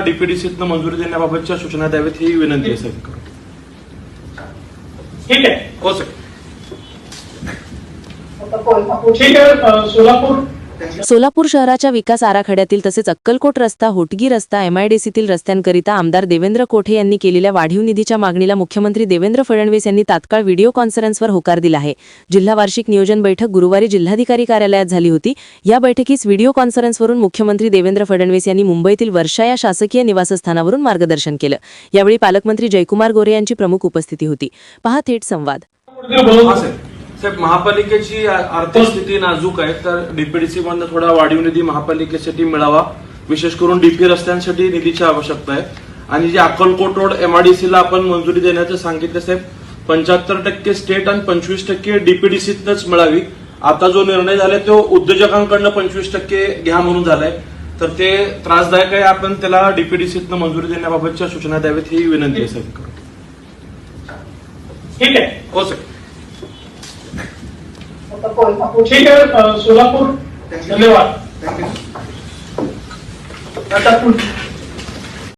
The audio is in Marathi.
डीपीडीसीतनं मंजुरी देण्याबाबतच्या सूचना द्यावेत ही विनंती आहे साहेब. ठीक आहे. हो सर. ठीक आहे. सोलापूर शहराच्या विकास आराखड्यातील तसेच अक्कलकोट रस्ता, होटगी रस्ता, एमआयडीसीतील रस्त्यांकरिता आमदार देवेंद्र कोठे यांनी केलेल्या वाढीव निधीच्या मागणीला मुख्यमंत्री देवेंद्र फडणवीस यांनी तात्काळ व्हिडिओ कॉन्फरन्सवर होकार दिला आहे. जिल्हा वार्षिक नियोजन बैठक गुरुवारी जिल्हाधिकारी कार्यालयात झाली होती. या बैठकीस व्हिडिओ कॉन्फरन्सवरून मुख्यमंत्री देवेंद्र फडणवीस यांनी मुंबईतील वर्षा या शासकीय निवासस्थानावरून मार्गदर्शन केलं. यावेळी पालकमंत्री जयकुमार गोरे यांची प्रमुख उपस्थिती होती. पहा थेट संवाद. साहेब, महापालिकेची आर्थिक स्थिती नाजूक आहे, तर डीपीडीसी मधून थोडा वाढीव निधी महापालिकेसाठी मिळावा. विशेष करून डीपी रस्त्यांसाठी निधीची आवश्यकता आहे. आणि जे अक्कलकोट रोड एमआयडीसीला आपण मंजुरी देण्याचं सांगितलं साहेब, 75% स्टेट आणि 25% डीपीडीसीतनंच मिळावी. आता जो निर्णय झालाय तो उद्योजकांकडनं 25% घ्या म्हणून झालाय, तर ते त्रासदायक आहे. आपण त्याला डीपीडीसीतनं मंजुरी देण्याबाबतच्या सूचना द्यावेत ही विनंती आहे साहेब. ठीक आहे. हो सर. ठीक आहे. सोलापूर. धन्यवाद. आता